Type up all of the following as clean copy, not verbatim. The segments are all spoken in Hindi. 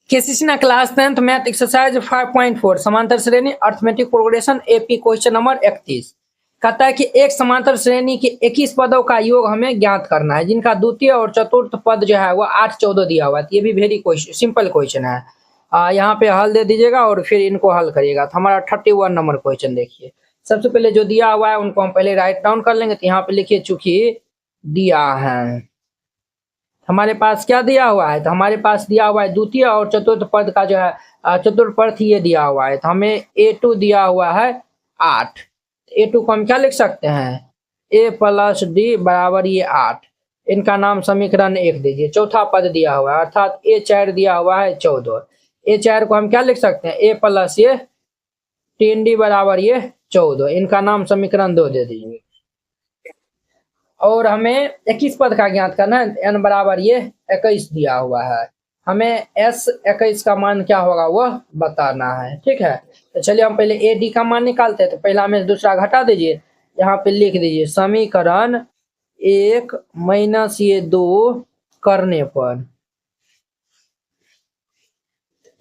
KCC class 10th math exercise 5.4 समांतर श्रेणी arithmetic progression AP question number 31 कहता है कि एक समांतर श्रेणी के 21 पदों का योग हमें ज्ञात करना है जिनका द्वितीय और चतुर्थ पद जो है वो 8 14 दिया हुआ है। ये भी वेरी सिंपल क्वेश्चन है। यहाँ पे हल दे दीजिएगा और फिर इनको हल करिएगा। तो हमारा 31 नंबर क्वेश्चन देखिए। सबसे पहले जो दिया हुआ है उनको हम पहले राइट डाउन कर लेंगे। तो यहाँ पे लिखिए चूंकि दिया है हमारे पास क्या दिया हुआ है, तो हमारे पास दिया हुआ है द्वितीय और चतुर्थ पद का जो है चतुर्थ पद ये दिया हुआ है। तो हमें A2 दिया हुआ है 8। A2 को हम क्या लिख सकते हैं, A प्लस D बराबर ये 8। इनका नाम समीकरण 1 दीजिए। चौथा पद दिया हुआ है अर्थात A4 दिया हुआ है 14। A4 को हम क्या लिख सकते हैं, A प्लस ये 3D बराबर ये 14। इनका नाम समीकरण 2 दे दीजिए। और हमें 21 पद का ज्ञात करना है। n बराबर ये 21 दिया हुआ है। हमें s 21 का मान क्या होगा वह बताना है। ठीक है, तो चलिए हम पहले a d का मान निकालते हैं। तो पहला हमें दूसरा घटा दीजिए। यहाँ पे लिख दीजिए समीकरण 1 माइनस ये 2 करने पर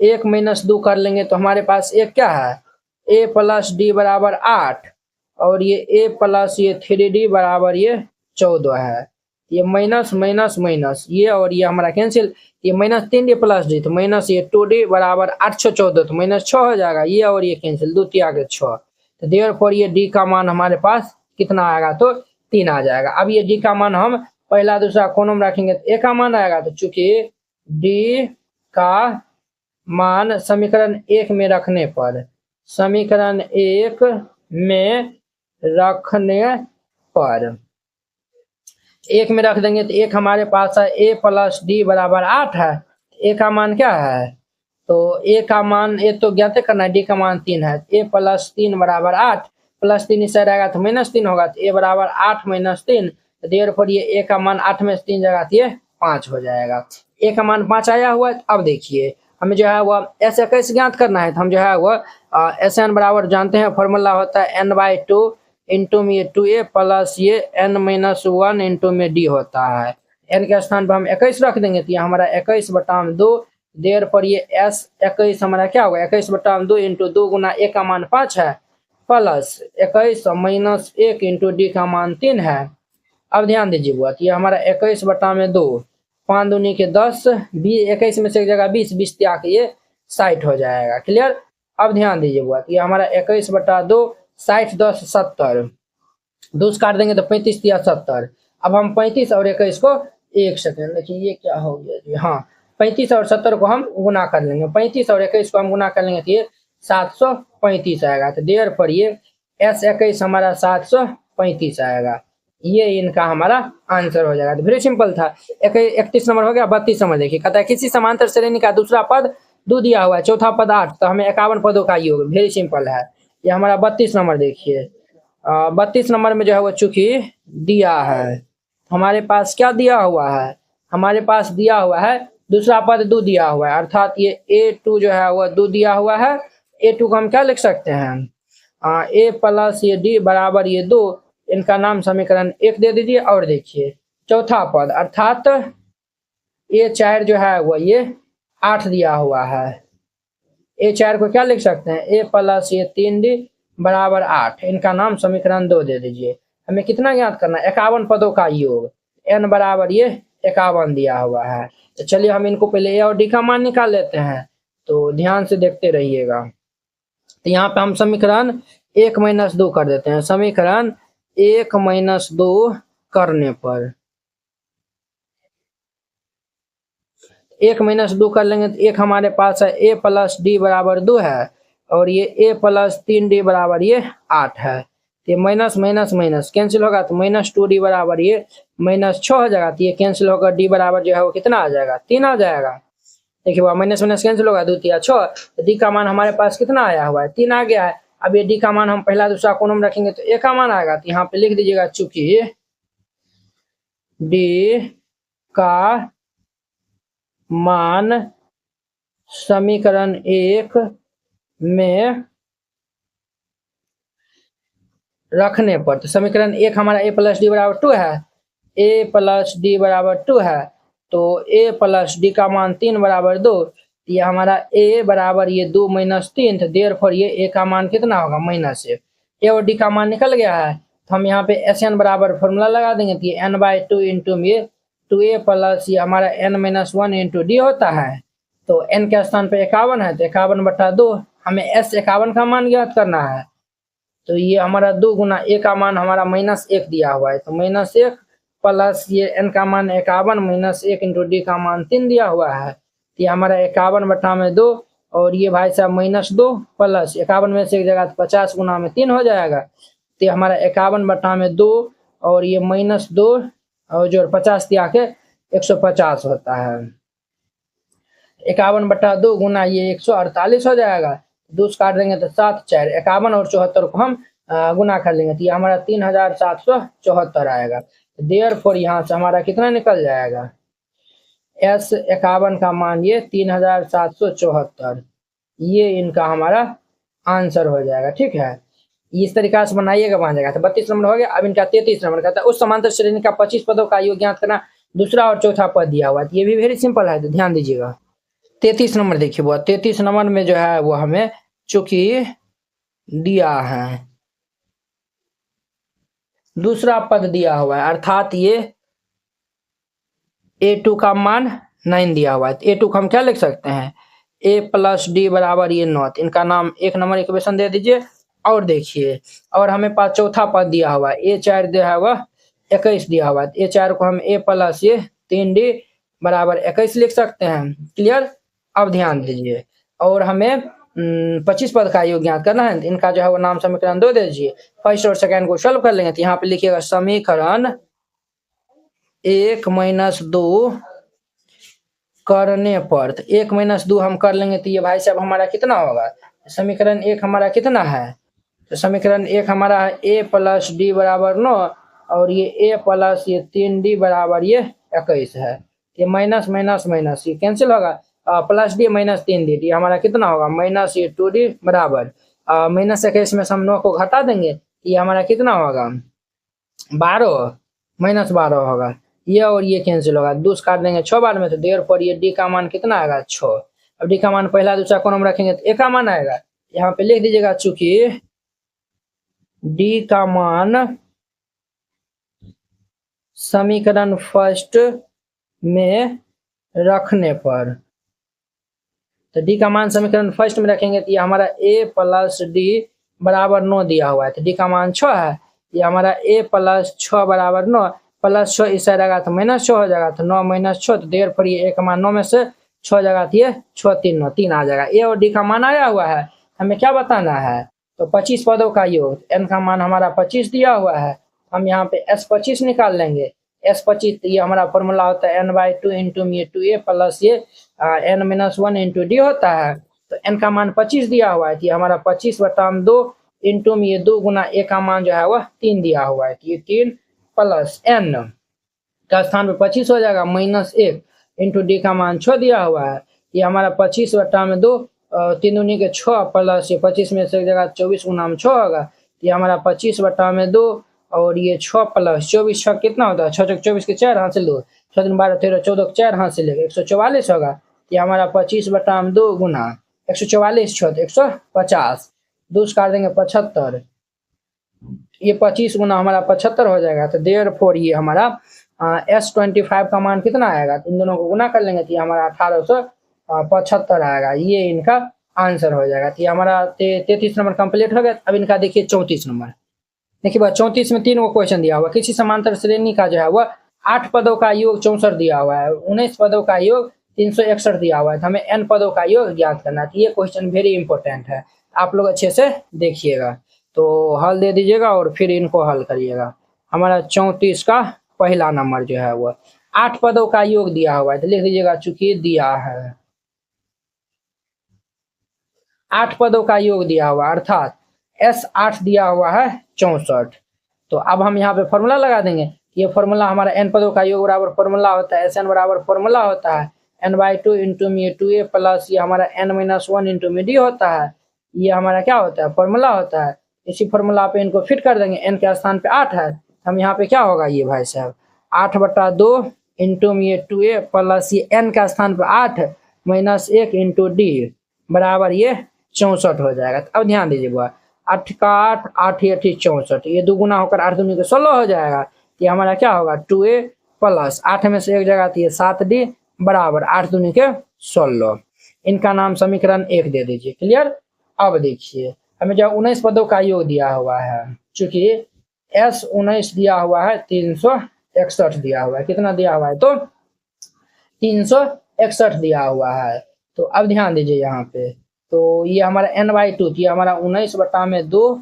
1 माइनस 2 कर लेंगे तो हमारे पास एक क्या है, a प्लस डी बराबर 8 और ये a प्लस ये 3d बराबर ये 14 है। ये माइनस माइनस माइनस ये और ये हमारा कैंसिल। ये माइनस 3d प्लस डी तो माइनस ये 2d बराबर 8 6 14 तो माइनस 6 हो जाएगा। ये और ये कैंसिल, दो तिया के 6। तो देयरफॉर ये d का मान हमारे पास कितना आएगा, तो 3 आ जाएगा। अब ये d का मान हम पहला दूसरा कोनों में रखेंगे तो a का मान आएगा। तो चूंकि d का मान समीकरण 1 में रखने पर समीकरण 1 में रखने पर 1 में रख देंगे तो 1 हमारे पास है a प्लस डी बराबर 8 है। a का मान क्या है, तो a का मान a तो ज्ञात करना है, d का मान 3 है। a प्लस 3 बराबर 8 प्लस 3 इसे रहेगा तो माइनस 3 होगा। तो a बराबर 8 माइनस 3 देयरफॉर ये a का मान 8 में से 3 जगह तो ये 5 हो जाएगा। a का मान 5 आया हुआ है। अब देखिए हमें जो है वह s 21 ज्ञात करना है। तो हम जो है वह Sn बराबर जानते हैं, फॉर्मूला होता है n/2 इंटू में 2a प्लस ये n-1 इंटू में d होता है। n के स्थान पर हम 21 रख देंगे तो ये हमारा 21/2 देर पर ये s 21 हमारा क्या होगा 21/2 इंटू 2 गुना a का मान 5 है प्लस 21 माइनस 1 इंटू d का मान 3 है। अब ध्यान दीजिए बुआ, ये हमारा 21/2 5 दूनी के 10 21 में से एक जगह 20 20 त्याग ये 60 हो जाएगा। क्लियर। अब ध्यान दीजिए बुआ, ये हमारा 21/2 60 10 70 2 काट देंगे तो 35 या 70। अब हम 35 और 21 को एक सेकेंड देखिए ये क्या हो गया जी, हाँ 35 और 70 को हम गुना कर लेंगे। 35 और 21 को हम गुना कर लेंगे तो ये 735 आएगा। तो देर पर ये s 21 हमारा 735 आएगा। ये इनका हमारा आंसर हो जाएगा। तो वेरी सिंपल था। 31 नंबर हो गया। 32 नंबर देखिए कहता है किसी समांतर श्रेणी का दूसरा पद 2 दिया हुआ है, चौथा पद 8 तो हमें 51 पदों का योग। वेरी सिंपल है। ये हमारा 32 नंबर देखिए। 32 नंबर में जो है वो चूंकि दिया है, हमारे पास क्या दिया हुआ है, हमारे पास दिया हुआ है दूसरा पद 2 दिया हुआ है अर्थात ये A2 जो है वह 2 दिया हुआ है। A2 को हम क्या लिख सकते हैं, a प्लस ये d बराबर ये 2। इनका नाम समीकरण 1 दे दीजिए। और देखिए चौथा पद अर्थात A4 जो है वह ये 8 दिया हुआ है। A4 को क्या लिख सकते हैं, a प्लस ये 3d बराबर 8। इनका नाम समीकरण 2 दे दीजिए। हमें कितना ज्ञात करना है, 51 पदों का योग। n बराबर ये 51 दिया हुआ है। तो चलिए हम इनको पहले a और d का मान निकाल लेते हैं। तो ध्यान से देखते रहिएगा। तो यहाँ पे हम समीकरण 1 माइनस 2 कर देते हैं। समीकरण 1 माइनस 2 करने पर 1 माइनस 2 कर लेंगे तो 1 हमारे पास है a प्लस डी बराबर 2 है और ये a प्लस 3d बराबर ये 8 है। तो ये माइनस माइनस माइनस कैंसिल होगा तो माइनस 2d बराबर ये माइनस 6 हो जाएगा। तो ये कैंसिल होगा, d बराबर जो है वो कितना आ जाएगा, 3 आ जाएगा। देखिए वह माइनस माइनस कैंसिल होगा, 2 तिया 6। तो डी का मान हमारे पास कितना आया हुआ है, 3 आ गया है। अब ये डी का मान हम पहला दूसरा कोनों में रखेंगे तो a का मान आएगा। तो यहाँ पे लिख दीजिएगा चूंकि डी का मान समीकरण 1 में रखने पर, तो समीकरण 1 हमारा a प्लस डी बराबर 2 है, a प्लस डी बराबर 2 है। तो a प्लस डी का मान 3 बराबर 2। ये हमारा ए बराबर ये 2 माइनस 3, तो देयरफॉर ये ए का मान कितना होगा -1। ए और डी का मान निकल गया है, तो हम यहाँ पे एस एन बराबर फॉर्मूला लगा देंगे। तो ये n/2 इंटू ये 2a प्लस ये हमारा n-1 इंटू डी होता है। तो n के स्थान पे 51 है, तो 51/2 हमें s 51 का मान ज्ञात करना है। तो ये हमारा 2 गुना a का मान हमारा -1 दिया हुआ है, तो -1 प्लस ये n का मान 51 -1 इंटू डी का मान 3 दिया हुआ है। तो ये हमारा 51/2 और ये भाई साहब -2 प्लस 51 में से एक जगह 50 गुना में 3 हो जाएगा। तो हमारा 51/2 और ये -2 और जो 50 दिया के 150 होता है। 51/2 गुना ये 148 हो जाएगा। 2 से काट देंगे तो 7 4 51 और 74 को हम गुना कर लेंगे, तो ये हमारा 3774 आएगा। देयरफॉर यहाँ से हमारा कितना निकल जाएगा, S 51 का मान ये 3774, ये इनका हमारा आंसर हो जाएगा। ठीक है, इस तरीका से बनाइएगा, बन जाएगा। तो 32 नंबर हो गया। अब इनका 33 नंबर कहता है उस समांतर श्रेणी का 25 पदों का योग ज्ञात करना, दूसरा और चौथा पद दिया हुआ है। ये भी वेरी सिंपल है, तो ध्यान दीजिएगा। 33 नंबर देखिए, वो 33 नंबर में जो है वो हमें चूंकि दिया है दूसरा पद दिया हुआ है, अर्थात ये a2 का मान 9 दिया हुआ है। a2 को हम क्या लिख सकते हैं, a प्लस डी बराबर ये 9। इनका नाम 1 नंबर इक्वेशन दे दीजिए। और देखिए, और हमें पास चौथा पद दिया हुआ है, a4 दिया हुआ 21 दिया हुआ है। a4 को हम a प्लस ये 3d बराबर 21 लिख सकते हैं। क्लियर। अब ध्यान दीजिए, और हमें 25 पद का योग ज्ञात करना है। इनका जो है वो नाम समीकरण 2 दे दीजिए। फर्स्ट और सेकंड को सॉल्व कर लेंगे। तो यहाँ पे लिखिएगा समीकरण 1 - 2 करने पर, तो 1 - 2 हम कर लेंगे, तो ये भाई साहब हमारा कितना होगा, समीकरण 1 हमारा कितना है, तो समीकरण 1 हमारा है a प्लस डी बराबर 9 और ये a प्लस ये 3d बराबर ये 21 है। ये माइनस माइनस माइनस ये कैंसिल होगा, प्लस डी माइनस 3d, ये हमारा कितना होगा माइनस ये 2d बराबर -21 में से हम 9 को घटा देंगे, ये हमारा कितना होगा 12 -12 होगा। ये और ये कैंसिल होगा, 2 काट देंगे 6 बार में, तो देयरफॉर ये डी का मान कितना आएगा 6। अब डी का मान पहला दूसरा कौन हम रखेंगे, तो a का मान आएगा। यहाँ पे लिख दीजिएगा, चूंकि डी का मान समीकरण फर्स्ट में रखने पर, तो डी का मान समीकरण फर्स्ट में रखेंगे, तो ये हमारा a प्लस डी बराबर 9 दिया हुआ है, तो डी का मान 6 है। ये हमारा a प्लस 6 बराबर 9 प्लस 6 इस साइड आएगा तो -6 हो जाएगा, तो 9 - 6, तो देयरफॉर ये a का मान 9 में से 6 जगह ये 6 3 9 3 आ जाएगा। a और d का मान आया हुआ है, हमें क्या बताना है, तो 25 पदों का योग, n का मान हमारा 25 दिया हुआ है, हम यहाँ पे s25 निकाल लेंगे। s25 ये हमारा फॉर्मूला होता है n/2 इंटू ये 2a प्लस ये n-1 इंटू डी होता है। तो n का मान 25 दिया हुआ है, तो ये हमारा 25/2 इंटू ये 2 गुना a का मान जो है वह 3 दिया हुआ है, तो ये 3 प्लस n का स्थान पे 25 हो जाएगा -1 इंटू डी का मान 6 दिया हुआ है। ये हमारा 25/2 3 दूनी के 6 प्लस ये 25 में से एक जगह 24 गुना में 6 होगा, ये हमारा 25/2 और ये 6 प्लस 24 6 कितना होता है 6 × 24 के 4 हासिल 2 6 × 12 13 14 के 4 हासिल 144 होगा। ये हमारा 25/2 गुना 144 6 150, 2 काट देंगे 75, ये 25 गुना हमारा 75 हो जाएगा। तो देयरफॉर ये हमारा S25 का मान कितना आएगा, इन दोनों को गुना कर लेंगे, तो ये हमारा 1875 आएगा। ये इनका आंसर हो जाएगा। तो ये हमारा 33 नंबर कंप्लीट हो गया। अब इनका देखिए 34 नंबर। देखिए बस 34 में 3 को क्वेश्चन दिया हुआ, किसी समांतर श्रेणी का जो है वह 8 पदों का योग 64 दिया हुआ है, 19 पदों का योग 361 दिया हुआ है, तो हमें n पदों का योग ज्ञात करना है। ये क्वेश्चन वेरी इंपॉर्टेंट है, आप लोग अच्छे से देखिएगा। तो हल दे दीजिएगा और फिर इनको हल करिएगा। हमारा 34 का पहला नंबर जो है वह 8 पदों का योग दिया हुआ है, तो लिख दीजिएगा चूंकि दिया है 8 पदों का योग दिया हुआ, अर्थात S8 दिया हुआ है 64। तो अब हम यहाँ पे फॉर्मूला लगा देंगे। ये फॉर्मूला हमारा n पदों का योग बराबर फॉर्मूला होता है Sn बराबर फॉर्मूला होता है n/2 इंटू ये 2a प्लस ये हमारा n-1 इंटू में डी होता है। ये हमारा क्या होता है फॉर्मूला होता है। इसी फॉर्मूला पे इनको फिट कर देंगे। n के स्थान पे 8 है, हम यहाँ पे क्या होगा ये भाई साहब 8/2 इंटू ये 2a प्लस ये n के स्थान पे 8 माइनस 1 इंटू डी बराबर ये 64 हो जाएगा। तो अब ध्यान दीजिए बुआ, 8 का 8, 8 8 64, ये दुगुना होकर 8 दूनी के 16 हो जाएगा। ये हमारा क्या होगा 2a प्लस 8 में से एक जगह थी 7d बराबर 8 दूनी के 16। इनका नाम समीकरण 1 दे दीजिए। क्लियर। अब देखिए हमें जो 19 पदों का योग दिया हुआ है, चूंकि S 19 दिया हुआ है, 361 दिया हुआ है, कितना दिया हुआ है तो 361 दिया हुआ है। तो अब ध्यान दीजिए यहाँ पे, तो ये हमारा n/2 थी, हमारा 19 बटा में 2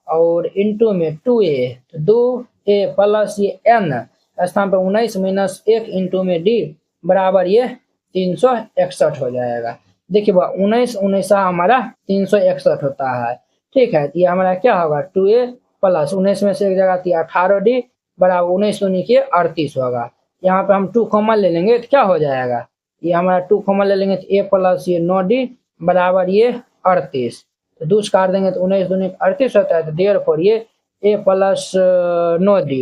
और इंटू में 2a, तो 2a प्लस ये n स्थान पर 19 माइनस 1 इंटू में d बराबर ये 361 हो जाएगा। देखिए 19 19 हमारा 361 होता है। ठीक है, तो ये हमारा क्या होगा 2a प्लस 19 में से एक जगह थी 18d बराबर 19 दूनी के 38 होगा। यहाँ पे हम 2 कॉमन ले लेंगे तो क्या हो जाएगा, ये हमारा 2 कॉमन ले लेंगे तो a प्लस ये 9d बराबर ये 38, तो 2 काट देंगे तो 19 दूनी 38 होता है। तो देयरफॉर ये a plus 9d,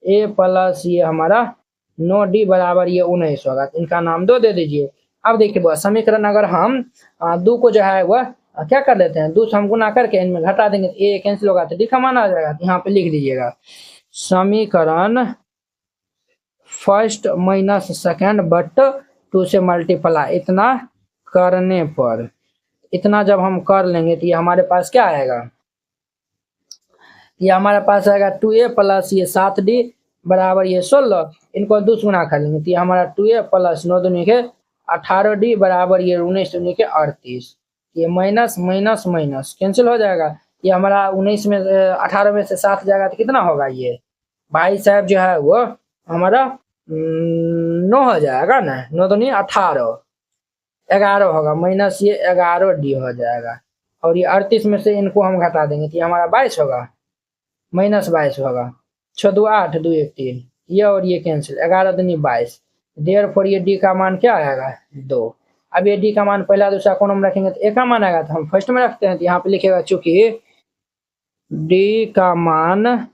a plus ये हमारा 9d बराबर ये 19 होगा। तो इनका नाम 2 दे दीजिए। अब देखिए वह समीकरण अगर हम 2 को जो है वह क्या कर लेते हैं, 2 से हम गुना करके इनमें घटा देंगे तो a कैंसिल होगा तो d का मान आ जाएगा। तो यहाँ पे लिख दीजिएगा समीकरण फर्स्ट माइनस सेकेंड बट 2 से मल्टीप्लाई, इतना करने पर, इतना जब हम कर लेंगे तो ये हमारे पास क्या आएगा, ये हमारे पास आएगा 2a प्लस ये 7d बराबर ये 16, इनको 2 गुना कर लेंगे तो ये हमारा 2a प्लस 9 दूनी के 18d बराबर ये 19 दूनी के 38, ये माइनस माइनस माइनस कैंसिल हो जाएगा। ये हमारा 19 में 18 में से 7 जाएगा तो कितना होगा, ये भाई साहब जो है वो हमारा 9 हो जाएगा ना, 9 दूनी 18, 11 होगा, माइनस ये 11d हो जाएगा। और ये 38 में से इनको हम घटा देंगे तो ये हमारा 22 होगा, माइनस 22 होगा, 6 2 8 2 1 3, ये और ये कैंसिल, 11 दूनी 22। देयरफॉर ये d का मान क्या आएगा 2। अब ये d का मान पहला दूसरा कौन में रखेंगे तो a का मान आएगा, तो हम फर्स्ट में रखते हैं। तो यहाँ पे लिखेगा चूंकि d का मान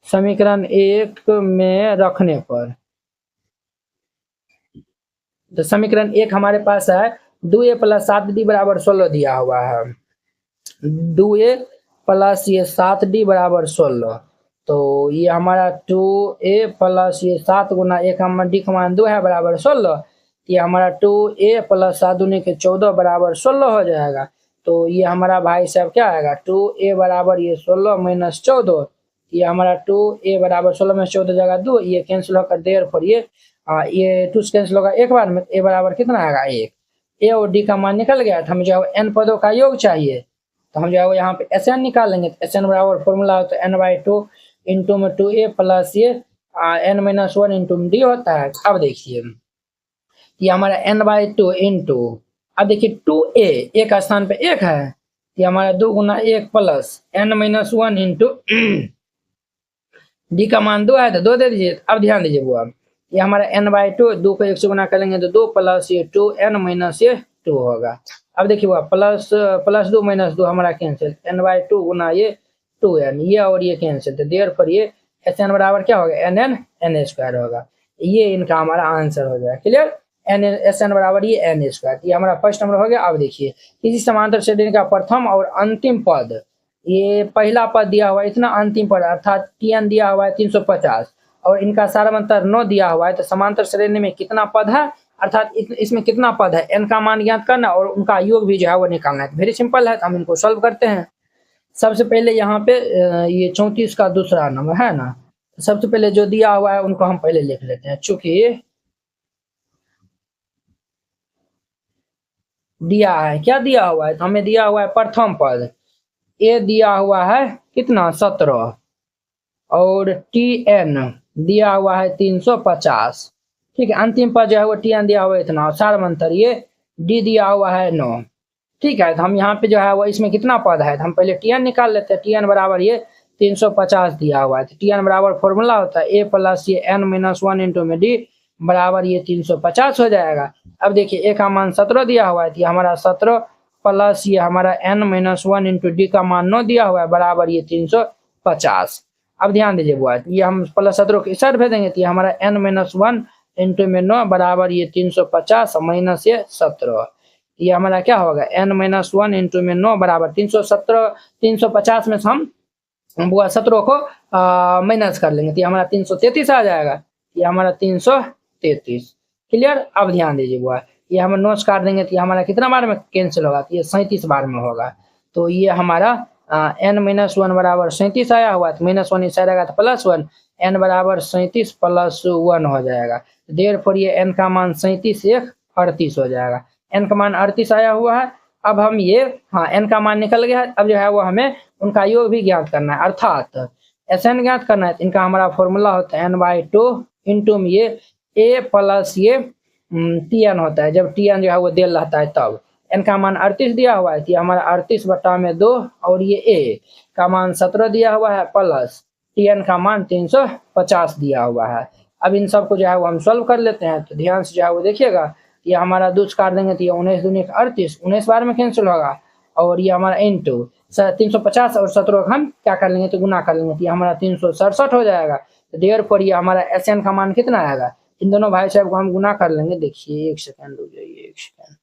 समीकरण 1 में रखने पर, तो समीकरण 1 हमारे पास है 2a प्लस 7d बराबर 16 दिया हुआ है, 2a प्लस ये 7d बराबर 16, तो ये हमारा 2a प्लस ये 7 गुना 1 हमारा d का मान 2 है बराबर 16, ये हमारा 2a प्लस 7 दूनी के 14 बराबर 16 हो जाएगा। तो ये हमारा भाई साहब क्या आएगा 2a बराबर ये 16 माइनस 14, ये हमारा 2a बराबर 16 में 14 जगह 2, ये कैंसिल होकर देयरफॉर ये 2 कैंसिल होगा एक बार में, a बराबर कितना आएगा 1। a और d का मान निकल गया, तो हमें जो है n पदों का योग चाहिए, तो हम जो है यहाँ पे Sn निकालेंगे। तो Sn बराबर फॉर्मूला होता है n/2 इंटू में 2a प्लस ये n माइनस 1 इंटू में d होता है। अब देखिए ये हमारा n/2 इंटू, अब देखिए 2a एक स्थान पे 1 है, ये हमारा 2 गुना 1 plus n minus 1 into d का मान 2 है तो 2 दे दीजिए। अब ध्यान दीजिए बुआ, ये हमारा n/2, 2 को 1 से गुना करेंगे तो 2 प्लस ये 2n माइनस ये 2 होगा। अब देखिए बुआ प्लस 2 माइनस 2 हमारा कैंसिल, n/2 गुना ये 2n, ये और ये कैंसिल, तो देयरफॉर ये Sn बराबर क्या होगा nn n स्क्वायर होगा। ये इनका हमारा आंसर हो जाएगा। क्लियर। Sn बराबर ये n स्क्वायर, ये हमारा फर्स्ट नंबर हो गया। अब देखिए किसी समांतर श्रेणी का प्रथम और अंतिम पद, ये पहला पद दिया हुआ है इतना, अंतिम पद अर्थात tn दिया हुआ है 350 और इनका सारांतर 9 दिया हुआ है, तो समांतर श्रेणी में कितना पद है अर्थात इसमें कितना पद है, n का मान ज्ञात करना और उनका योग भी जो है वो निकालना है। वेरी सिंपल है, तो हम इनको सॉल्व करते हैं। सबसे पहले यहाँ पे ये 34 का दूसरा नंबर है ना, तो सबसे पहले जो दिया हुआ है उनको हम पहले लिख लेते हैं। चूंकि दिया है, क्या दिया हुआ है, तो हमें दिया हुआ है प्रथम पद a दिया हुआ है कितना 17 और tn दिया हुआ है 350। ठीक है, अंतिम पद जो है वो tn दिया हुआ है इतना, सारांतर ये d दिया हुआ है 9। ठीक है, तो हम यहाँ पे जो है वो इसमें कितना पद है, तो हम पहले tn निकाल लेते हैं। tn बराबर ये 350 दिया हुआ है, तो tn बराबर फॉर्मूला होता है a प्लस ये n माइनस 1 इंटू में d बराबर ये 350 हो जाएगा। अब देखिए a का मान 17 दिया हुआ है, तो हमारा 17 प्लस ये हमारा n माइनस 1 इंटू डी का मान 9 दिया हुआ है बराबर ये 350। अब ध्यान दीजिए बुआ, ये हम प्लस 17 को इस साइड भेजेंगे तो ये हमारा n माइनस 1 इंटू में 9 बराबर ये 350 माइनस ये 17। ये हमारा क्या होगा n-1 इंटू में 9 बराबर 317। 350 में से हम बुआ 17 को माइनस कर लेंगे तो ये हमारा 333 आ जाएगा। ये हमारा 333। क्लियर। अब ध्यान दीजिए बुआ, ये हम नोट्स काट देंगे तो ये हमारा कितना बार में कैंसिल होगा, तो ये 37 बार में होगा। तो ये हमारा n-1 बराबर 37 आया हुआ है, तो -1 इस साइड आएगा तो +1, n बराबर 37 + 1 हो जाएगा। देयरफॉर ये n का मान 37 1 38 हो जाएगा। n का मान 38 आया हुआ है। अब हम ये n का मान निकल गया है। अब जो है वो हमें उनका योग भी ज्ञात करना है, अर्थात SN ज्ञात करना है। इनका हमारा फॉर्मूला होता है n/2 इंटू में ये a प्लस ये tn होता है, जब tn जो है वो दिया रहता है तब। n का मान 38 दिया हुआ है, तो हमारा 38/2 और ये a का मान 17 दिया हुआ है प्लस tn का मान 350 दिया हुआ है। अब इन सब को जो है वो हम सॉल्व कर लेते हैं। तो ध्यान से जो है वो देखिएगा, ये हमारा 2 काट देंगे तो ये 19 दूनी 38, 19 बार में कैंसिल होगा। और ये हमारा इंटू 350 और 17 को हम क्या कर लेंगे तो गुना कर लेंगे, तो ये हमारा 367 हो जाएगा। तो देयरफॉर ये हमारा SN का मान कितना आएगा, इन दोनों भाई साहब को हम गुना कर लेंगे। देखिए 1 सेकंड रुक जाइए, 1 सेकंड।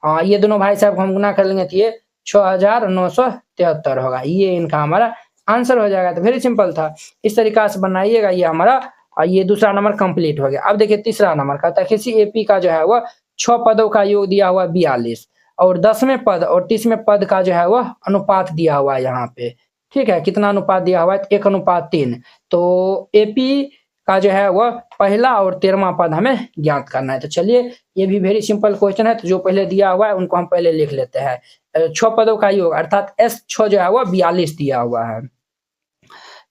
हाँ, ये दोनों भाई साहब को हम गुना कर लेंगे तो ये 6973 होगा। ये इनका हमारा आंसर हो जाएगा। तो वेरी सिंपल था, इस तरीका से बनाइएगा। ये हमारा ये दूसरा नंबर कंप्लीट हो गया। अब देखिए तीसरा नंबर कहता है किसी AP का जो है वह 6 पदों का योग दिया हुआ 42 और 10वें पद और 30वें पद का जो है वह अनुपात दिया हुआ है यहाँ पे। ठीक है, कितना अनुपात दिया हुआ है, 1:3। तो AP का जो है वह पहला और 13वां पद हमें ज्ञात करना है। तो चलिए, ये भी वेरी सिंपल क्वेश्चन है। तो जो पहले दिया हुआ है उनको हम पहले लिख लेते हैं। 6 पदों का योग अर्थात S6 जो है वह 42 दिया हुआ है।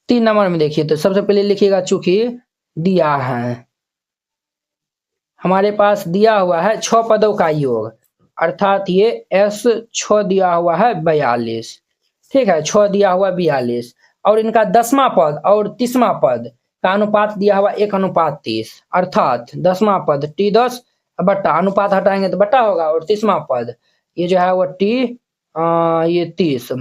3 नंबर में देखिए, तो सबसे पहले लिखिएगा, चूंकि दिया है हमारे पास दिया हुआ है 6 पदों का योग, अर्थात ये S6 दिया हुआ है 42। ठीक है, 6 दिया हुआ 42 और इनका 10वां पद और 30वां पद का अनुपात दिया हुआ 1:30, अर्थात 10वां पद T10 बट्टा, अनुपात हटाएंगे तो बट्टा होगा, और 30वां पद ये जो है वो ये 30,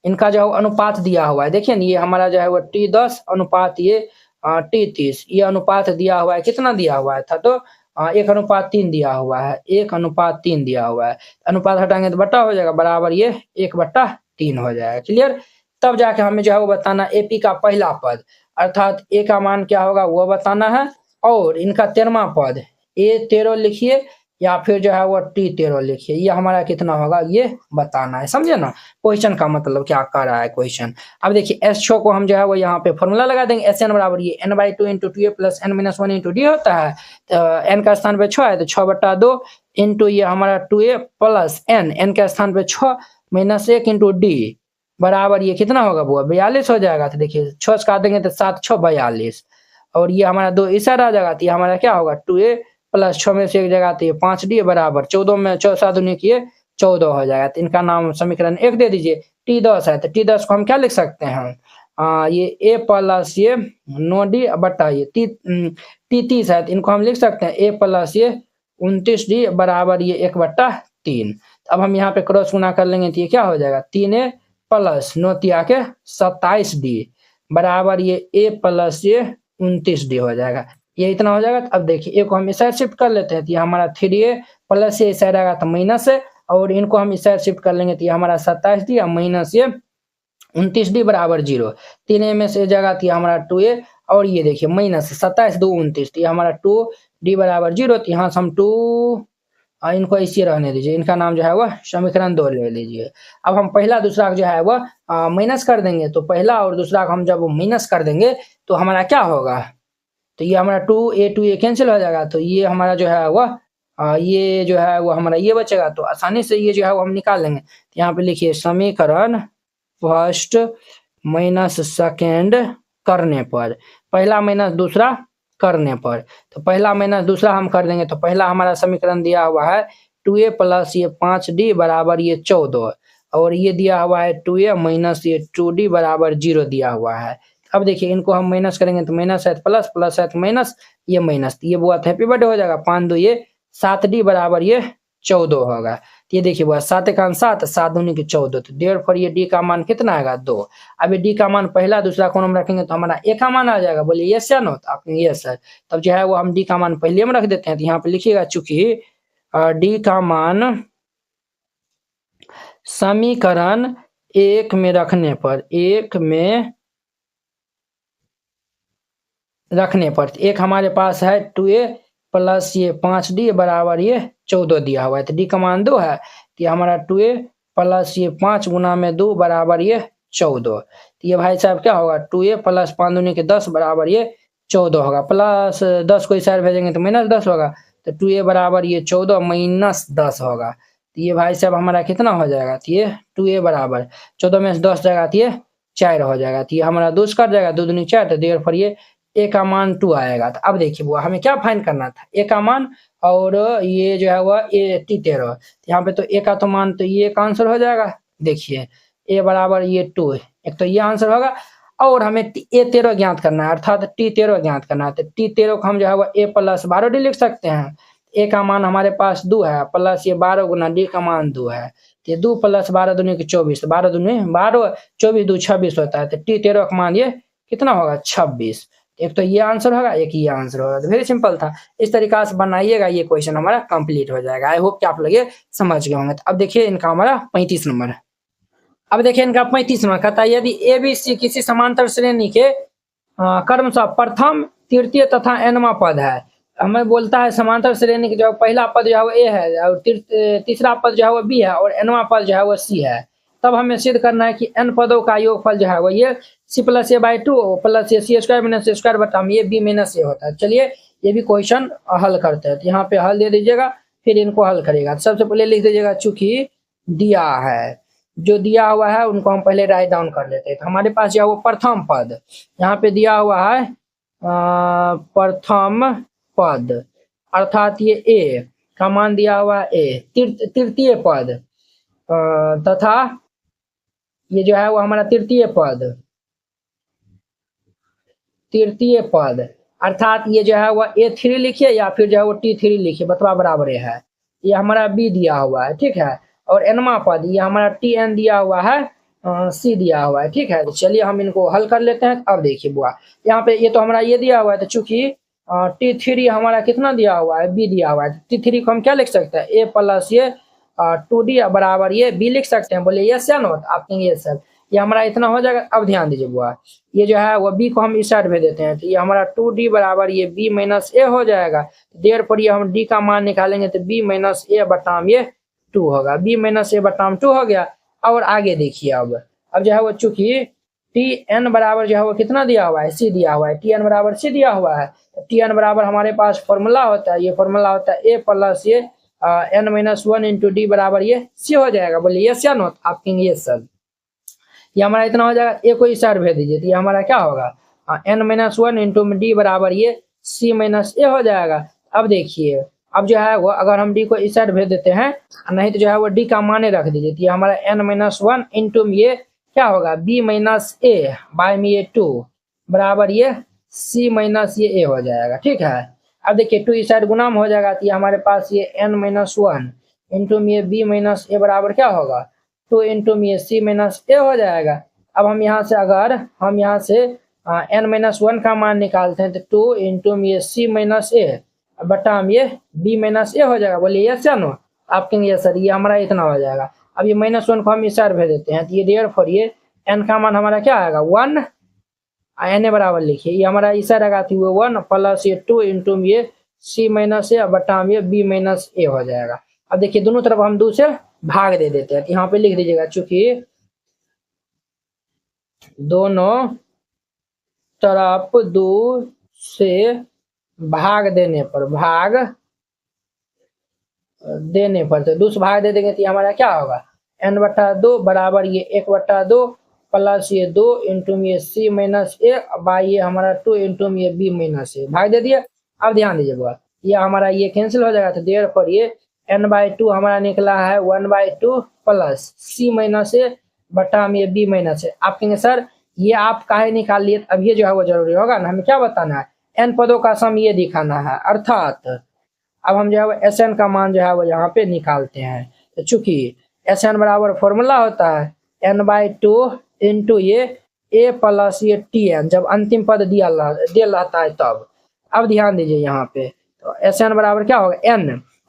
इनका जो है अनुपात दिया हुआ है। देखिए ये हमारा जो है वो T10 अनुपात ये T30, ये अनुपात दिया हुआ है। कितना दिया हुआ है था, तो 1:3 दिया हुआ है, 1:3 दिया हुआ है। अनुपात हटाएंगे तो बट्टा हो जाएगा, बराबर ये 1/3 हो जाएगा। क्लियर। तब जाके हमें जो है वो बताना AP का पहला पद, अर्थात A का मान क्या होगा वो बताना है, और इनका 13वां पद A13 लिखिए या फिर जो है वो T13 लिखिए। ये हमारा कितना होगा ये बताना है, समझे ना क्वेश्चन का मतलब क्या कर रहा है क्वेश्चन। अब देखिए S6 को हम जो है वो यहाँ पे फॉर्मूला लगा देंगे। SN बराबर ये n/2 into 2a plus n-1 into d होता है। तो n का स्थान पे 6 है तो 6/2 इंटू ये हमारा 2a प्लस n के स्थान पे 6 -1 इंटू d बराबर ये कितना होगा वो 42 हो जाएगा। तो देखिए 6 काट देंगे तो 7 6 42, और ये हमारा 2 इस साइड आ जाएगा, तो ये हमारा क्या होगा 2a प्लस 6 में से एक जगह तो ये 5d बराबर 14 में 4 दूनी किए 14 हो जाएगा। तो इनका नाम समीकरण 1 दे दीजिए। T10 है तो T10 को हम क्या लिख सकते हैं, ये a प्लस ये 9d बट्टा ये T30 है तो इनको हम लिख सकते हैं a प्लस ये 29d बराबर ये 1/3। अब हम यहाँ पे क्रॉस गुना कर लेंगे तो ये क्या हो जाएगा 3a प्लस 9 के 27d बराबर ये a प्लस ये 29d हो जाएगा। ये इतना हो जाएगा। अब देखिए एक को हम इस साइड शिफ्ट कर लेते हैं तो ये हमारा 3a प्लस ये इस साइड आएगा तो माइनस है, और इनको हम इस साइड शिफ्ट कर लेंगे तो ये हमारा 27d और माइनस ये 29d बराबर 0। 3a में से जगह तो हमारा 2a, और ये देखिए माइनस 27 2 29, तो ये हमारा 2d बराबर 0। तो यहाँ से हम 2 इनको ऐसे रहने दीजिए, इनका नाम जो है वह समीकरण 2 ले लीजिए। अब हम पहला दूसरा जो है वह माइनस कर देंगे, तो पहला और दूसरा को हम जब माइनस कर देंगे तो हमारा क्या होगा, तो ये हमारा 2a कैंसिल हो जाएगा। तो ये हमारा जो है वह ये जो है वो हमारा ये बचेगा, तो आसानी से ये जो है वो हम निकाल लेंगे। यहाँ पे लिखिए समीकरण फर्स्ट माइनस सेकेंड करने पर, पहला माइनस दूसरा करने पर, तो पहला माइनस दूसरा हम कर देंगे। तो पहला हमारा समीकरण दिया हुआ है 2a प्लस ये 5d बराबर ये 14, और ये दिया हुआ है 2a माइनस ये 2d बराबर 0 दिया हुआ है। अब देखिए इनको हम माइनस करेंगे तो माइनस है प्लस, प्लस है तो माइनस, ये माइनस, ये बहुत हैप्पी बर्थडे हो जाएगा 5 2 ये 7d बराबर ये 14 होगा। ये देखिए वो 7 एकान 7, 7 दूनी के 14, तो देयरफॉर ये डी का मान कितना आएगा 2। अब ये डी का मान पहला दूसरा कॉलम में रखेंगे तो हमारा ए का मान आ जाएगा। बोलिए यस या नो, तो आप कहेंगे यस सर। तब जो है वो हम डी का मान पहले में रख देते हैं, तो यहाँ पे लिखिएगा चूंकि डी का मान समीकरण 1 में रखने पर, 1 में रखने पर एक हमारे पास है 2a प्लस ये 5d बराबर ये 14 दिया हुआ है, तो डी का मान 2 है, तो ये हमारा 2a प्लस ये 5 गुना में 2 बराबर ये 14। तो ये भाई साहब क्या होगा 2a प्लस 5 दूनी के 10 बराबर ये 14 होगा, प्लस 10 को इस साइड भेजेंगे तो माइनस 10 होगा, तो 2a बराबर ये 14 माइनस 10 होगा। तो ये भाई साहब हमारा कितना हो जाएगा, तो ये 2a बराबर 14 में से 10 जाएगा तो ये 4 हो जाएगा, तो ये हमारा 2 कट जाएगा, 2 दूनी 4, तो देयरफॉर ये ए का मान 2 आएगा। तो अब देखिए वो हमें क्या फाइंड करना था, ए का मान और ये जो है वह ए टी 13, यहाँ पे तो ए का तो मान, तो ये का आंसर हो जाएगा। देखिए ए बराबर ये 2, एक तो ये आंसर होगा, और हमें ए 13 ज्ञात करना है, अर्थात टी 13 ज्ञात करना है। तो टी 13 को हम जो है वह ए प्लस 12 डी लिख सकते हैं। ए का मान हमारे पास 2 है, प्लस ये 12 गुना डी का मान 2 है, तो 2 प्लस 12 दूनी के 24, 12 दूनी 12, 24 2 26 होता है, तो टी 13 का मान ये कितना होगा 26। एक तो ये आंसर होगा, एक ये आंसर होगा, तो वेरी सिंपल था। इस तरीका से बनाइएगा, ये क्वेश्चन हमारा कंप्लीट हो जाएगा। आई होप कि आप लोग ये समझ गए होंगे। तो अब देखिए इनका हमारा 35 नंबर है। अब देखिए इनका 35 नंबर कहता है यदि ए बी सी किसी समांतर श्रेणी के क्रमशः प्रथम तृतीय तथा nवां पद है, हमें बोलता है समांतर श्रेणी के जो पहला पद जो है वो ए है, और तीसरा पद जो है वो बी है, और nवां पद जो है वो सी है, तब हमें सिद्ध करना है कि n पदों का योगफल जो है वो ये c plus a by 2 plus ये c square minus a square बटा ये बी माइनस ए होता है। चलिए ये भी क्वेश्चन हल करते हैं, तो यहाँ पे हल दे दीजिएगा, फिर इनको हल करेगा। तो सबसे पहले लिख दीजिएगा चूंकि दिया है, जो दिया हुआ है उनको हम पहले राइट डाउन कर लेते हैं। तो हमारे पास जो है वो प्रथम पद यहाँ पे दिया हुआ है, प्रथम पद अर्थात ये ए का मान दिया हुआ है ए, तृतीय पद तथा ये जो है वो हमारा तृतीय पद अर्थात ये जो है वो A3 लिखिए या फिर जो है वो T3 लिखिए, बतवा बराबर है। ये हमारा B दिया हुआ है, ठीक है, और nवां पद ये हमारा TN दिया हुआ है, C दिया हुआ है, ठीक है। तो चलिए हम इनको हल कर लेते हैं। अब देखिए बुआ यहाँ पे ये तो हमारा ये दिया हुआ है, तो चूंकि T3 हमारा कितना दिया हुआ है, B दिया हुआ है, T3 को हम क्या लिख सकते हैं, A प्लस ये 2D बराबर ये B लिख सकते हैं। बोले यस या नो, आप कहेंगे यस सर, ये हमारा इतना हो जाएगा। अब ध्यान दीजिए बुआ ये जो है वो B को हम इस साइड भेज देते हैं, तो ये हमारा 2D बराबर ये B माइनस ए हो जाएगा। देयरफॉर ये हम D का मान निकालेंगे तो B माइनस ए बटाम ये 2 होगा, B माइनस ए बटाम 2 हो गया। और आगे देखिए अब जो है वो चूंकि Tn बराबर जो है वो कितना दिया हुआ है, C दिया हुआ है, Tn बराबर C दिया हुआ है, तो Tn बराबर हमारे पास फॉर्मूला होता है, ये फॉर्मूला होता है A प्लस ये n-1 इंटू डी बराबर ये सी हो जाएगा। बोलिए यस या नो, आप कहेंगे यस सर। ये हमारा इतना हो जाएगा, ए को इस साइड भेज दीजिए, तो ये हमारा क्या होगा n-1 इंटू डी बराबर ये सी माइनस ए हो जाएगा। अब देखिए अब जो है वो अगर हम डी को इस साइड भेज देते हैं, नहीं तो जो है वो डी का माने रख दीजिए, तो ये हमारा n-1 इंटू ये क्या होगा बी माइनस ए बाय में ये 2 बराबर ये सी माइनस ये ए हो जाएगा, ठीक है। अब देखिए 2 इस साइड गुना में हो जाएगा, तो ये हमारे पास ये n-1 इंटू ये b माइनस ए बराबर क्या होगा 2 इंटू ये c माइनस ए हो जाएगा। अब हम यहाँ से अगर हम यहाँ से n-1 का मान निकालते हैं, तो 2 इंटू ये c माइनस ए बटा ये b माइनस ए हो जाएगा। बोलिए यस या नो, आप कहेंगे यस सर, ये हमारा इतना हो जाएगा। अब ये -1 को हम इस साइड भेज देते हैं, तो ये देयरफॉर ये n का मान हमारा क्या आएगा 1 n बराबर लिखिए, ये हमारा इस साइड आएगा 1 प्लस ये 2 इंटू ये c माइनस ए बटा ये b माइनस ए हो जाएगा। अब देखिए दोनों तरफ हम 2 से भाग दे देते हैं, तो यहाँ पे लिख दीजिएगा चूंकि दोनों तरफ 2 से भाग देने पर तो 2 से भाग दे देंगे, तो हमारा क्या होगा n/2 बराबर ये 1/2 प्लस ये 2 इंटू ये c माइनस ए बाई ये हमारा 2 इंटू ये b माइनस ए, भाग दे दिया। अब ध्यान दीजिए बस ये हमारा ये कैंसिल हो जाएगा, तो देयरफॉर ये n/2 हमारा निकला है 1/2 प्लस c माइनस ए बटा ये b माइनस ए। आप कहेंगे सर ये आप काहे निकाल लिए, अब ये जो है वो जरूरी होगा ना, हमें क्या बताना है n पदों का सम ये दिखाना है, अर्थात अब हम जो है वो Sn का मान जो है वो यहाँ पे निकालते हैं। तो तो चूंकि एस एन बराबर फॉर्मूला होता है n/2 इंटू ये a प्लस ये टी एन, जब अंतिम पद दिया रहता है तब। अब ध्यान दीजिए यहाँ पे, तो एस एन बराबर क्या होगा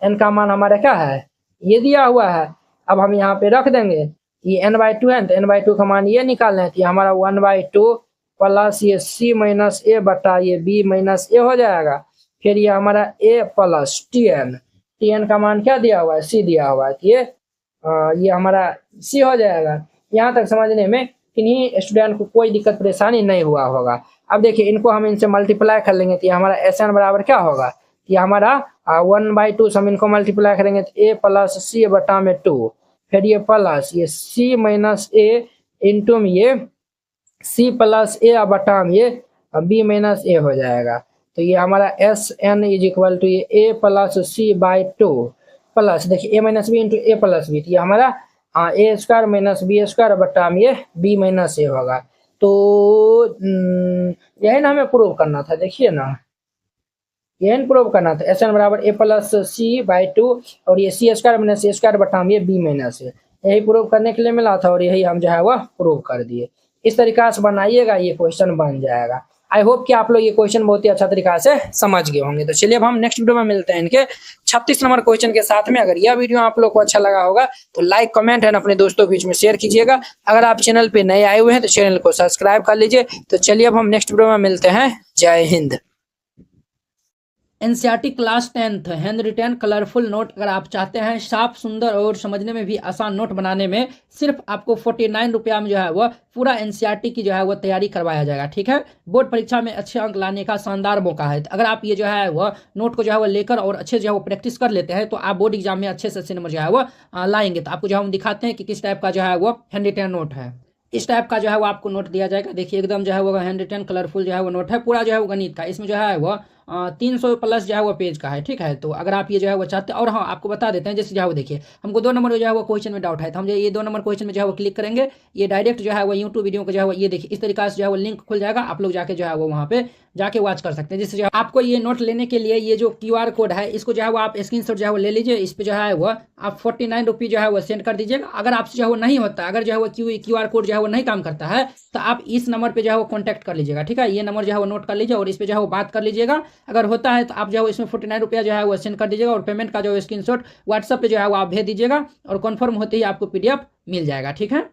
n का मान हमारा क्या है ये दिया हुआ है। अब हम यहाँ पे रख देंगे, ये n/2 है तो n/2 का मान ये निकालना है, तो हमारा 1/2 प्लस ये c माइनस ए बटा ये b माइनस ए हो जाएगा। फिर ये हमारा a प्लस टी एन का मान क्या दिया हुआ है c दिया हुआ है, ये हमारा c हो जाएगा। यहाँ तक समझने में किन्हीं स्टूडेंट को कोई दिक्कत परेशानी नहीं हुआ होगा। अब देखिए इनको हम इनसे मल्टीप्लाई कर लेंगे तो ये हमारा एस एन बराबर क्या होगा, ये हमारा 1/2 से हम इनको मल्टीप्लाई करेंगे तो a प्लस सी बटा में 2, फिर ये प्लस ये c माइनस ए इंटू में ये c प्लस ए बटा में ये b माइनस ए हो जाएगा। तो ये हमारा s n is equal to ये a plus c by 2 plus देखिए a minus b into a plus b, तो ये हमारा a square minus b square बटा में ये b माइनस ए होगा। तो यही ना हमें प्रूव करना था, देखिए ना यही प्रूव करना था, एस एन बराबर ए प्लस सी बाई 2 और ये c square minus a square बटा में ये b माइनस ए, यही प्रूव करने के लिए मिला था और यही हम जो है वह प्रूव कर दिए। इस तरीका से बनाइएगा, ये क्वेश्चन बन जाएगा। आई होप कि आप लोग ये क्वेश्चन बहुत ही अच्छा तरीका से समझ गए होंगे। तो चलिए अब हम नेक्स्ट वीडियो में मिलते हैं इनके 36 नंबर क्वेश्चन के साथ में। अगर यह वीडियो आप लोग को अच्छा लगा होगा तो लाइक कमेंट एंड अपने दोस्तों के बीच में शेयर कीजिएगा। अगर आप चैनल पे नए आए हुए हैं तो चैनल को सब्सक्राइब कर लीजिए। तो चलिए अब हम नेक्स्ट वीडियो में मिलते हैं। जय Hind. NCERT class 10th hand retain colourful note अगर आप चाहते हैं साफ सुंदर और समझने में भी आसान नोट बनाने में, सिर्फ आपको 49 रुपया में जो है वह पूरा एनसीईआरटी की जो है वह तैयारी करवाया जाएगा। ठीक है, बोर्ड परीक्षा में अच्छे अंक लाने का शानदार मौका है। अगर आप ये जो है वह नोट को जो है वह लेकर और अच्छे जो है वो प्रैक्टिस कर लेते हैं तो आप बोर्ड एग्जाम में अच्छे से अच्छे नंबर जो है वह लाएंगे। तो आपको जो हम दिखाते हैं कि किस टाइप का जो है वो हैंड रिटेन नोट है। इस टाइप का जो है वो आपको नोट दिया जाएगा। देखिए एकदम जो है वो हैंड रिटेन कलरफुल जो है वो नोट है, पूरा जो है वो गणित का। इसमें जो है वो 300 प्लस जो है वो पेज का है। ठीक है, तो अगर आप ये जो है वो चाहते हैं, और हाँ आपको बता देते हैं जैसे जो है वो देखिए हमको 2 नंबर जो है वो क्वेश्चन में डाउट है तो हम जो ये 2 नंबर क्वेश्चन में जो है वो क्लिक करेंगे, ये डायरेक्ट जो है वो यूट्यूब वीडियो को जो है वो ये देखिए इस तरीके से जो है वो लिंक खुल जाएगा। आप लोग जाके जो है वो वहाँ पे जाके वॉच कर सकते हैं। जिससे जो आपको ये नोट लेने के लिए ये जो QR कोड है इसको जो है वो आप स्क्रीनशॉट जो है वो ले लीजिए। इस पे जो है वो आप 49 रुपये जो है वो सेंड कर दीजिएगा। अगर आपसे जो है वो नहीं होता, अगर जो है वो QR कोड जो है वो नहीं काम करता है तो आप इस नंबर पे जो है वो कॉन्टैक्ट कर लीजिएगा। ठीक है, ये नंबर जो है वो नोट कर लीजिए और इस पे जो है वो बात कर लीजिएगा। अगर होता है तो आप जो है इसमें 49 रुपया जो है वो सेंड कर दीजिएगा और पेमेंट का जो है स्क्रीनशॉट व्हाट्सएप पे जो है वो आप भेज दीजिएगा और कन्फर्म होते ही आपको PDF मिल जाएगा। ठीक है।